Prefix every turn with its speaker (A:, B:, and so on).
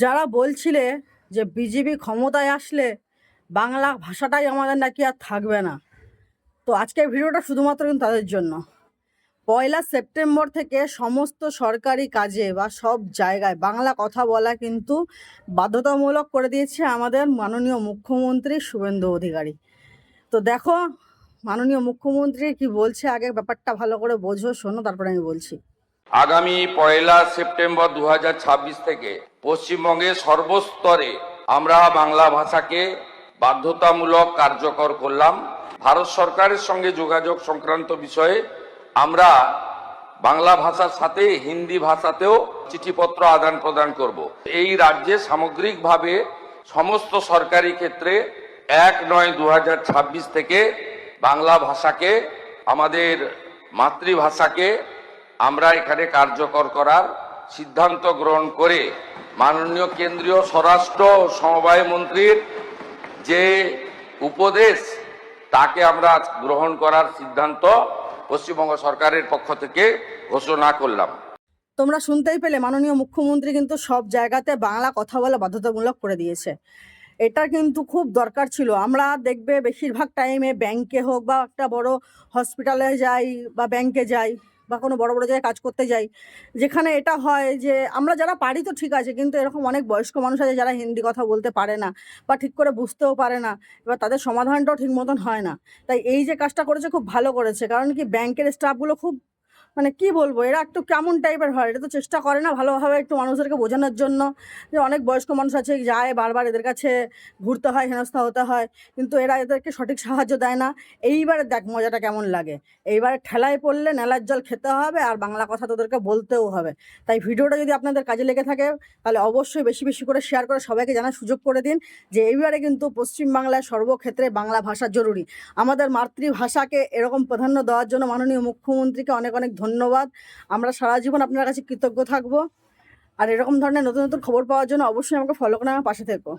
A: যারা বলছিলে যে বিজেপি ক্ষমতায় আসলে বাংলা ভাষাটাই আমাদের নাকি আর থাকবে না, তো আজকের ভিডিওটা শুধুমাত্র কিন্তু তাদের জন্য। 1 সেপ্টেম্বর থেকে সমস্ত সরকারি কাজে বা সব জায়গায় বাংলা কথা বলা কিন্তু বাধ্যতামূলক করে দিয়েছে আমাদের মাননীয় মুখ্যমন্ত্রী শুভেন্দু অধিকারী। তো দেখো মাননীয় মুখ্যমন্ত্রী কি বলছে, আগে ব্যাপারটা ভালো করে বোঝো, শোনো, তারপরে আমি বলছি।
B: আগামী 1 সেপ্টেম্বর 2026 থেকে পশ্চিমবঙ্গের সর্বস্তরে আমরা বাংলা ভাষাকে বাধ্যতামূলক কার্যকর করলাম। ভারত সরকারের সঙ্গে যোগাযোগ সংক্রান্ত বিষয়ে আমরা বাংলা ভাষার সাথে হিন্দি ভাষাতেও চিঠিপত্র আদান প্রদান করব। এই রাজ্যে সামগ্রিকভাবে সমস্ত সরকারি ক্ষেত্রে 1/9/2026 থেকে বাংলা ভাষাকে, আমাদের মাতৃভাষাকে আমরা এখানে কার্যকর করার সিদ্ধান্ত গ্রহণ করে মাননীয় কেন্দ্রীয় স্বরাষ্ট্র সমবায় মন্ত্রীর যে উপদেশ তাকে আমরা গ্রহণ করার সিদ্ধান্ত পশ্চিমবঙ্গ সরকারের পক্ষ থেকে ঘোষণা করলাম।
A: তোমরা শুনতেই পেলে, মাননীয় মুখ্যমন্ত্রী কিন্তু সব জায়গাতে বাংলা কথা বলা বাধ্যতামূলক করে দিয়েছে। এটা কিন্তু খুব দরকার ছিল। আমরা দেখবে বেশিরভাগ টাইমে ব্যাংকে হোক বা একটা বড় হসপিটালে যাই বা ব্যাংকে যাই বা কোনো বড় বড় জায়গায় কাজ করতে যাই, যেখানে এটা হয় যে আমরা যারা পারি তো ঠিক আছে, কিন্তু এরকম অনেক বয়স্ক মানুষ আছে যারা হিন্দি কথা বলতে পারে না বা ঠিক করে বুঝতেও পারে না, এবার তাদের সমাধানটাও ঠিক মতন হয় না। তাই এই যে কাজটা করেছে খুব ভালো করেছে, কারণ কি ব্যাংকের স্টাফগুলো খুব মানে কি বলবো, এরা একটু কেমন টাইপের হয়, এটা তো চেষ্টা করে না ভালোভাবে একটু মানুষদেরকে বোঝানোর জন্য যে অনেক বয়স্ক মানুষ আছে যায় বারবার এদের কাছে ঘুরতে হয়, হেনস্থা হতে হয়, কিন্তু এরা এদেরকে সঠিক সাহায্য দেয় না। এইবারে দেখ মজাটা কেমন লাগে, এইবারে ঠেলায় পড়লে নেলার জল খেতে হবে আর বাংলা কথা তোদেরকে বলতেও হবে। তাই ভিডিওটা যদি আপনাদের কাজে লেগে থাকে তাহলে অবশ্যই বেশি বেশি করে শেয়ার করে সবাইকে জানার সুযোগ করে দিন যে এইবারে কিন্তু পশ্চিমবাংলায় সর্বক্ষেত্রে বাংলা ভাষা জরুরি। আমাদের মাতৃভাষাকে এরকম প্রাধান্য দেওয়ার জন্য মাননীয় মুখ্যমন্ত্রীকে অনেক অনেক ধন্যবাদ। আমরা সারা জীবন আপনার কাছে কৃতজ্ঞ থাকবো। আর এরকম ধরনের নতুন নতুন খবর পাওয়ার জন্য অবশ্যই আমাকে ফলো করে আমার পাশে থেকো।